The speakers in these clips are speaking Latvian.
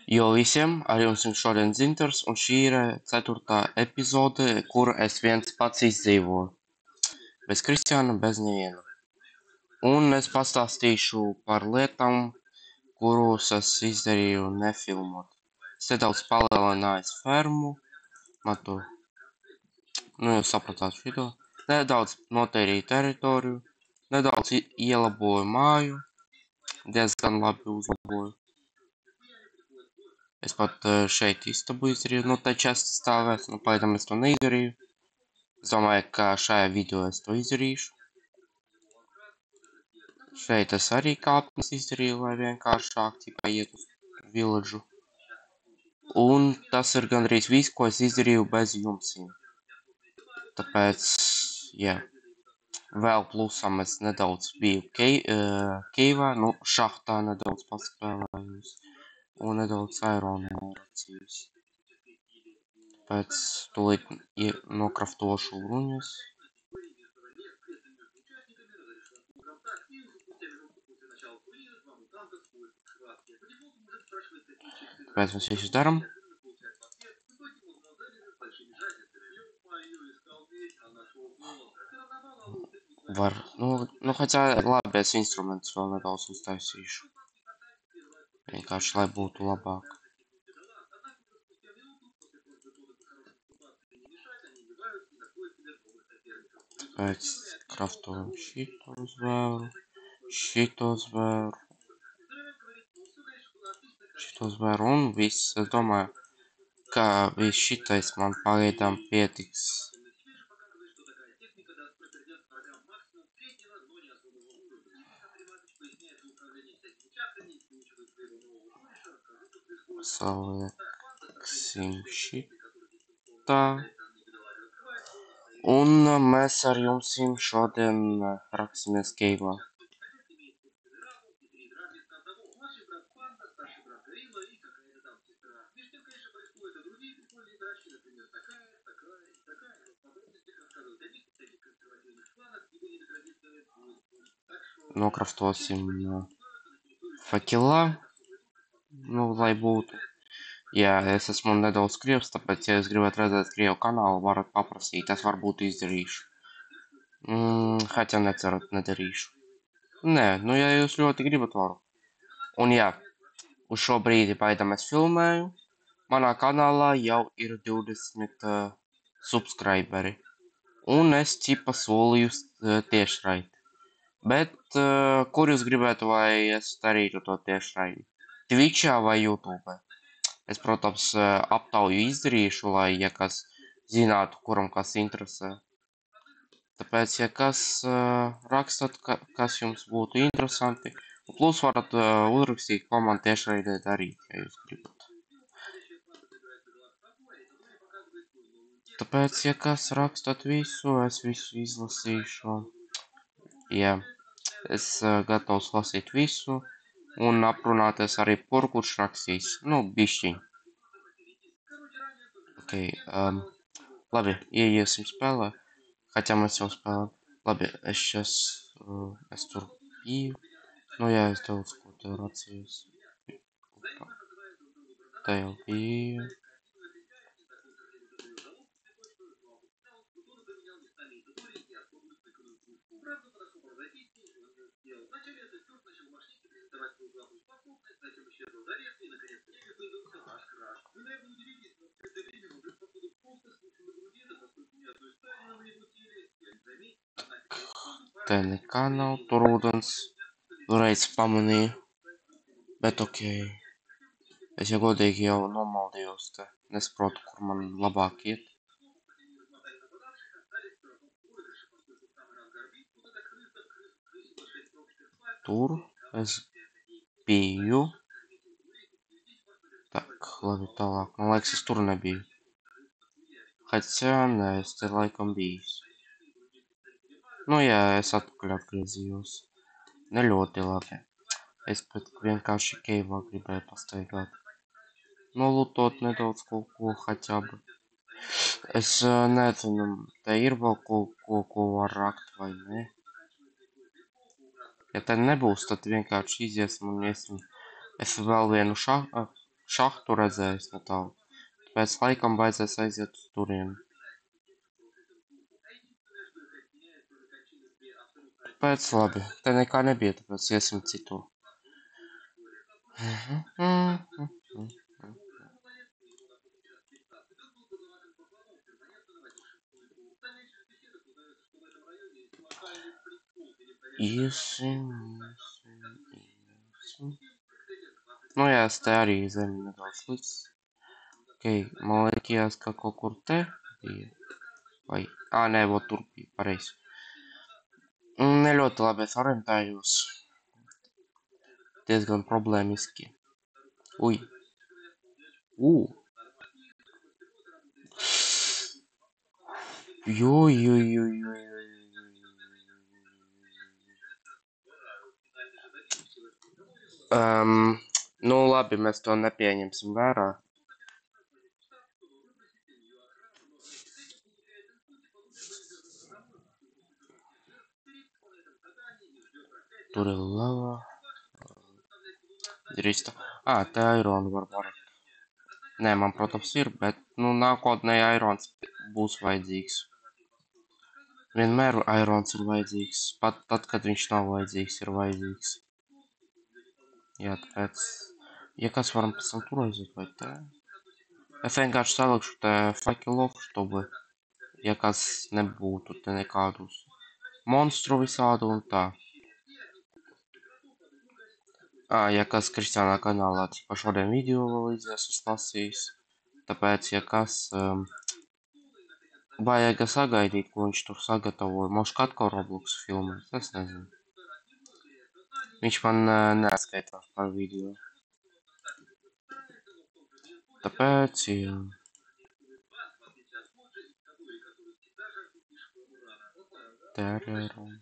Jo visiem, ar jums ir šodien Zintars, un šī ir 4. epizode, kuru es viens pats izdzīvoju. Bez Kristiāna, bez neviena. Un es pastāstīšu par lietām, kurus es izdarīju nefilmot. Es nedaudz palielināju fermu, matu, jūs sapratāt šito. Nedaudz notērīju teritoriju, nedaudz ielaboju māju, diezgan labi uzlaboju. Es pat šeit istabu izdarīju, te česti stāvēs, pagaidām es to neizdarīju. Es domāju, ka šajā video es to izdarīšu. Šeit es arī kāpnes izdarīju, lai vienkāršāk tikai iet uz villažu. Un tas ir gandrīz viss, ko es izdarīju bez jumsiem. Tāpēc, jā. Vēl plusam es nedaudz biju keivā, šahtā nedaudz paspēlējos. Un nedaudz aeronēcijas. Tāpēc tūlīt nokraftošu bruņas. Tāpēc mēs visu daram. Хотя labi, es instrumentus vēl nedaudz uztaisīšu. Vienkārši, lai būtu labāk. Tāpēc kraftojam šito zvēru un viss. Es domāju, ka viss šitais man pagaidām pietiks. Saliksim šitā. Un mēs ar jums šodien raksimies keivā. Nokraftosim fakelā, lai būtu. Jā, es esmu nedaudz krievs, tāpēc, ja jūs gribat redzēt krievu kanālu, varat paprasīt, es varbūt izdarīšu. Хотя nedarīšu. Nē, ja jūs ļoti gribat, varu. Un jā, uz šo brīdi pagaidām es filmēju. Manā kanālā jau ir 20 subscriberi. Un es ķipa solīju tiešraidi. Bet, kur jūs gribētu, lai es darītu to tiešraidi? Twitchā vai YouTube? Es, protams, aptauju izdarīšu, lai, ja kas zinātu, kuram kas interesē. Tāpēc, ja kas rakstat, kas jums būtu interesanti, plus varat uzrakstīt, ko man tiešraidē darīt, ja jūs gribat. Tāpēc, ja kas rakstat visu, es visu izlasīšu. Jā, es gatavs lasīt visu un aprunāties arī par kurš rakstīs. Bišķiņ. Ok, labi, ieiesim spēlē. Хотя mēs jau spēlējam. Labi, es tur biju. Jā, es daudz ko tev atceros. Te jau biju. Te nekā nav, tur ūdens reiz pamanīju, bet ok. Es jau godīgi jau nomaldījos te, nesaprotu, kur man labāk iet. Tur es biju. Tak, labi, tālāk. Man liekas, es tur nebiju. Хотя, nē, es te laikam bijis. Jā, es atpakaļ atgriezījos. Ne ļoti labi. Es pat vienkārši keivā gribēju pastaigāt. Nolutot nedaudz kaut ko, хотя бы. Es nezinu, te ir vēl kaut ko var rakt vai ne. Ja te nebūs, tad vienkārši iziesim un iesim. Es vēl vienu šahtu redzēju no tālu. Tāpēc laikam vajadzēs aiziet uz turieni. Tāpēc labi, te nekā nebija, tāpēc iesim citur. Iesim. Nu jā, es te arī zemi nedaudz līdz. Ok, man liekas, ka kaut kur te bija. Vai, nē, vot tur bija, pareizi. Ne ļoti labi es orientējos. Diezgan problēmiski. Ui. Joj. Nu labi, mēs to nepieņemsim vērā. Tur ir lava. Drīsta. Te aironu var varēt. Nē, man, protams, ir, bet, nu, nākotnē airons būs vajadzīgs. Vienmēr airons ir vajadzīgs. Pat tad, kad viņš nav vajadzīgs, ir vajadzīgs. Jā, tāpēc, ja kas varam pēc tam tur aiziet vai te. Es vienkārši salikšu te fakilofu štobu, ja kas nebūtu te nekādus monstru visādu un tā. Ja kas Kristiānā kanālā pa šodien video vēl izies, es lasījis. Tāpēc, ja kas vajag sagaidīt, ko viņš tur sagatavoja. Moška atkal Roblox filmēs, es nezinu. Viņš man neskaitās par video. Tāpēc, jā. Te arī ir runa.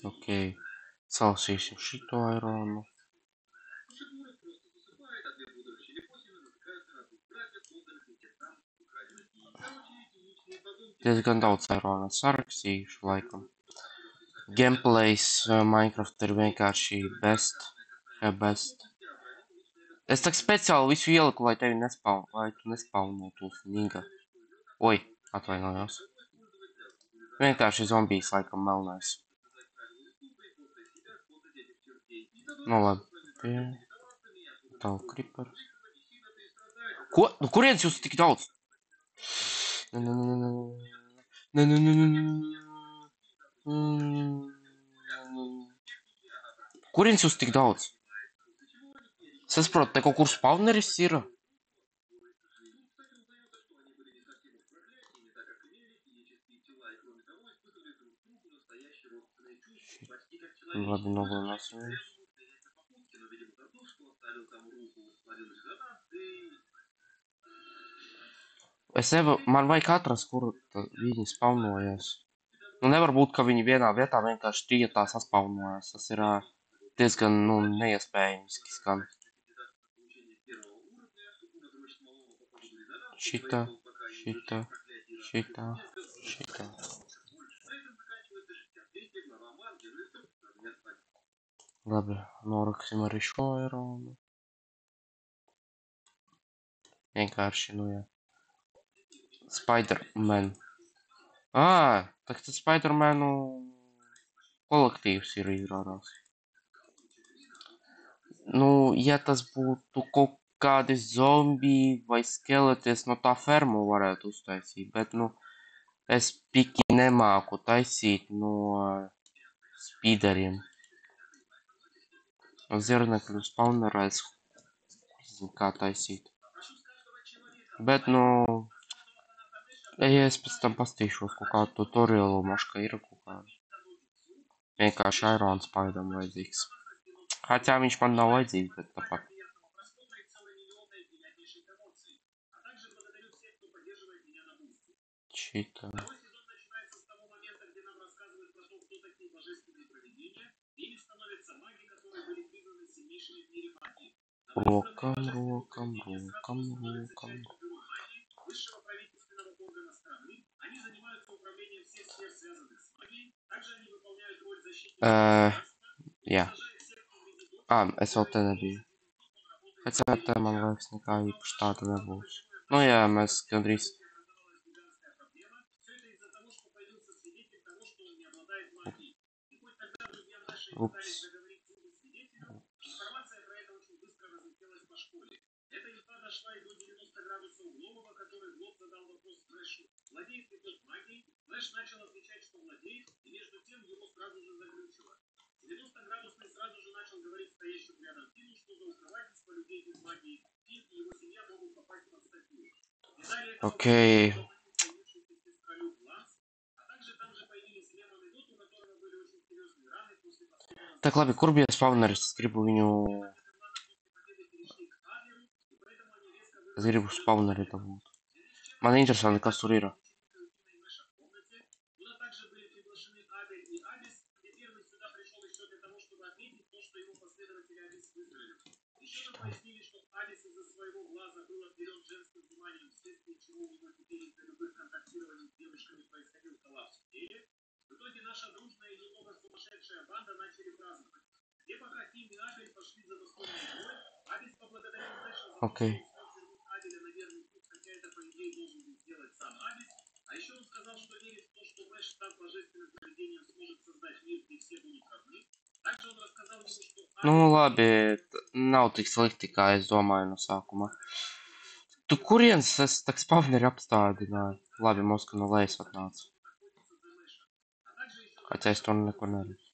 Ok, salasīsim šito aironu. Diezgan daudz aironu sarakstījuši laikam. Gameplays Minecraft ir vienkārši best. Es tak speciāli visu ieliku, lai tevi tu nespaunotos, niga. Oi, atvainojos. Vienkārši zombijs laikam melnais. Nu labi. Tavu kriparu. Ko? Nu kurienes jūs tik daudz? Kurienes jūs tik daudz? Es saprotu, te kaut kur spawneris ir. Labi, nogalināsim viņus. Man vajag atrast, kur viņi spawnojas. Nu nevar būt, ka viņi vienā vietā vienkārši trietā saspawnojas. Tas ir diezgan, nu, neiespējamiski skan. Šitā. Labi, noraksim arī šo aironu. Vienkārši, nu jā. Spider-Man. Tak tas Spider-Manu kolektīvs ir izrādās. Nu, ja tas būtu kaut kādi zombiji vai skeleties, no tā fermu varētu uztaisīt, bet, nu, es piki nemāku taisīt no spīderiem. Zirnekļu spawnerā es nezinu, kā taisīt. Bet, nu, ja es pēc tam pastīšos kaut kādu tutoriālu, maška ir kaut kādu. Vienkārši Iron Spideram vajadzīgs. Haķā viņš man nav vajadzīgs, bet tāpat. Šitā. Роком, роком, роком, роком. Я. СЛТ набью. Хотя это манлайфсника и штата не был. Ну я МС Кандрис. Упс. Окей. Так, ладно, Курби спавнер скрипу Згріб спавнери там будут. Мене інтересує кастуріра. Окей. Nu labi, nav tik slikti, kā es domāju no sākuma. Tu kurienes es tak spavneri apstādināju? Labi, Moska no lejas atnāca. Хотя es to neko neredzu.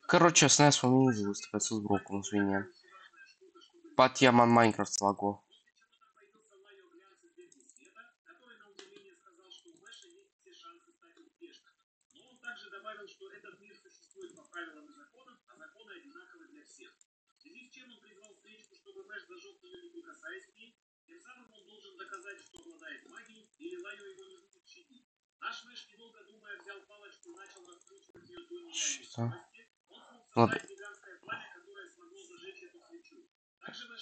Короче, с нас умею выступать с броком, извини. Pat ja man Minecraft lago. Что? Ладно.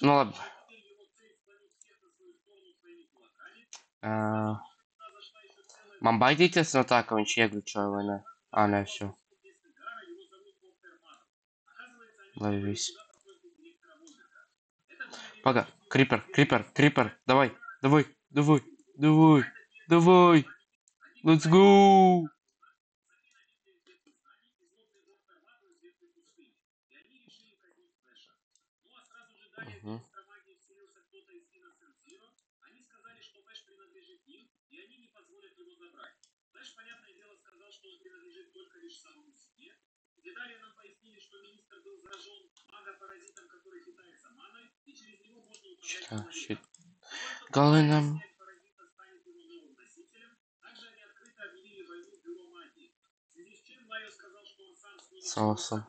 Ну ладно. Man baidīties no tā, ka viņš ieglučoja, vai ne? Nē, все. Lai viss. Пога, Крипер, давай. Let's go! Угу. Щит. Галином. Соусом.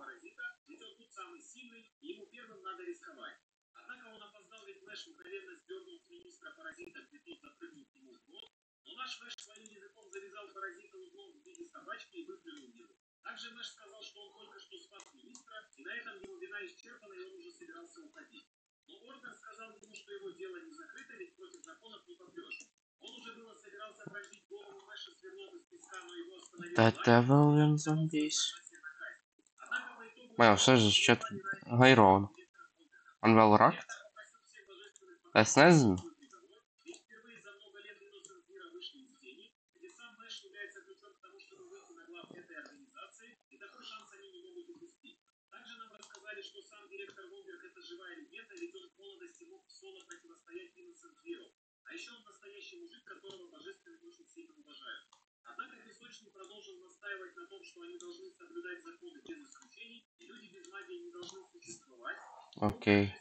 That devil in zombies. Man jau 64 eiro. Un vēl rakt? Es nezinu. Окей.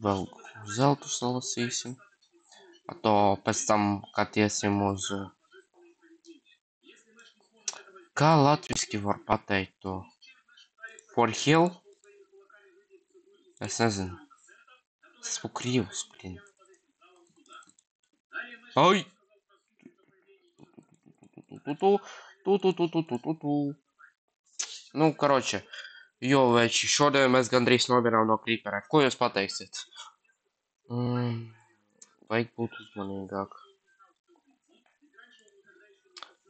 Vēl zeltu salasīsim. A to pēc tam, kad iesim uz... Kā latviski var pateikt to? For hill? Es nezinu. Tas būs krīvs, blin. Ai! Tu. Nu, karoče. Jo, veči, šodien mēs gandrīz nobirām no krīperē. Ko jūs pateiksiet? Vajag būt uzmanīgāk.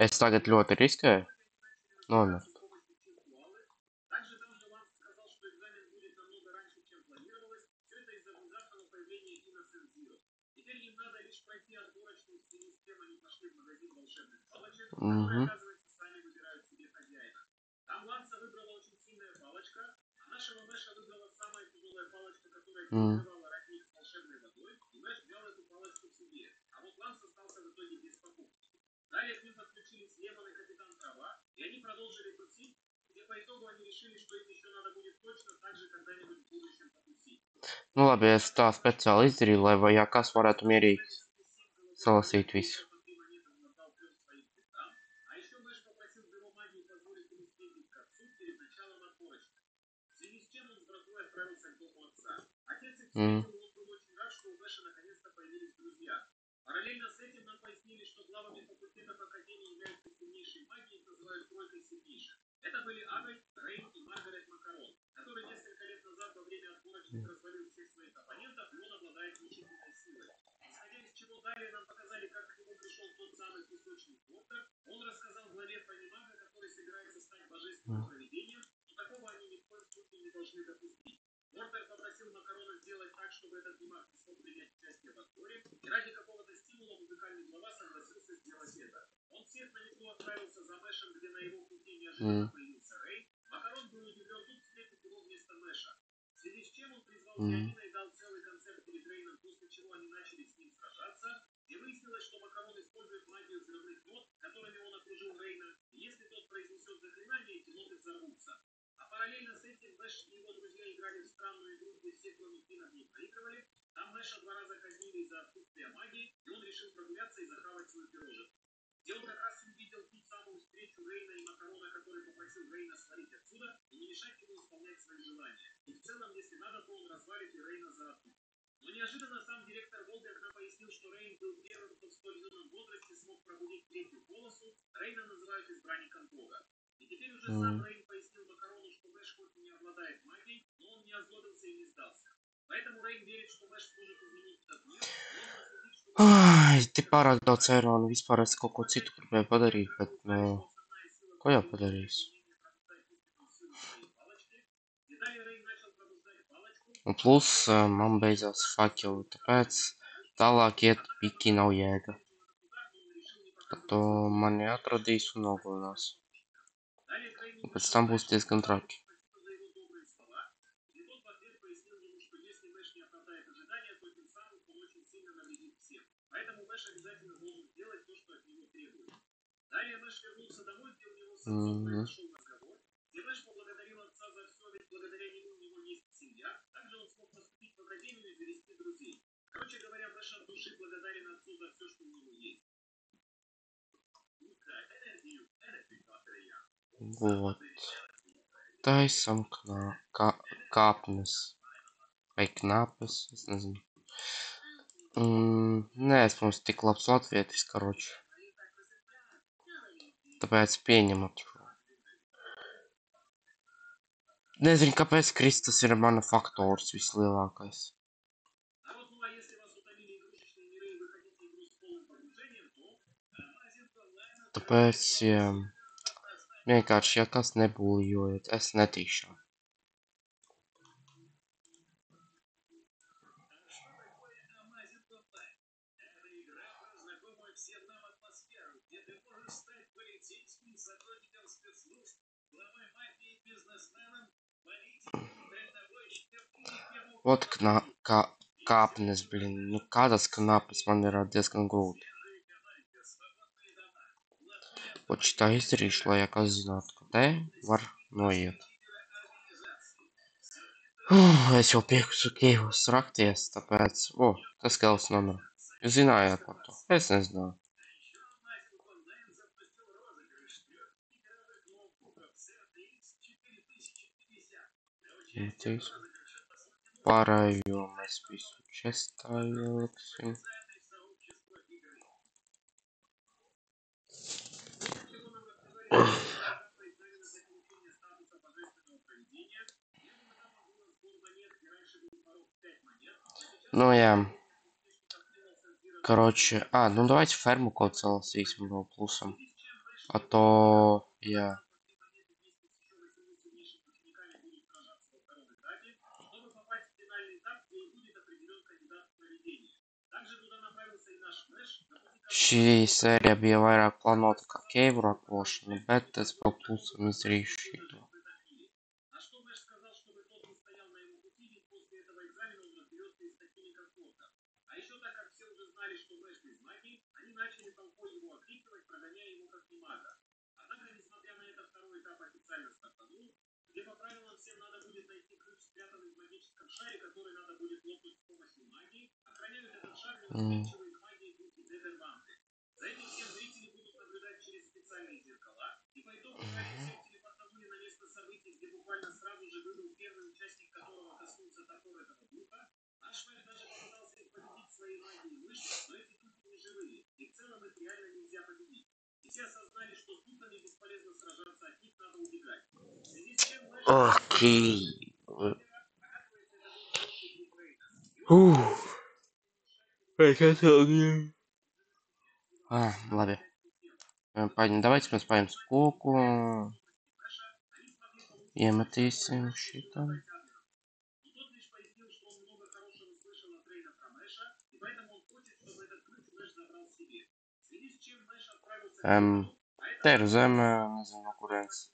Es tagad ļoti riskēju. Nomirt. Nu labi, es tā speciāli izdarīju, lai vai kas varētu mierīgi salasīt visu. Ai, te pārāk daudz eiro un vispār es kaut ko citu gribēju padarīt, bet, nu, ko jau padarīs? Un plus, man beidzās fakeli, tāpēc tālāk iet piki nav jēga. Tad to mani atradīs un nogalinās. Un pēc tam būs diezgan traki. Вот. Taisam kāpnes. Vai knāpes, es nezinu. Nē, es mums tik labs latvietis, karoči. Tāpēc pieņemat šo. Nezinu, kāpēc Kristus ir mana faktors vislielākais. Tāpēc vienkārši, ja kas nebūjojiet, es netīšu. Вот kāpnes, blin. Nu, kādas knāpes man ir diezgan grūti. Ot šitā izdarīšu, lai ja kas zinātu, ka te var noiet. Es jau piekusu Kīvus rakties, tāpēc, tas Kels numuru. Jūs zinājāt par to? Es nezināju. Pārējo mēs visu čestā ieliksim. Ну, я... Короче... ну давайте ферму код согласись его плюсом. А то... Я... Šī sērija bija vairāk plānota kā Keivu atklāšana, bet es vēl plusam izdarīšu šito. Окей. Labi. Давайте mēs paņemsim koku. Iemetīsim šitam. Te ir zeme, nezinu, no kurienes.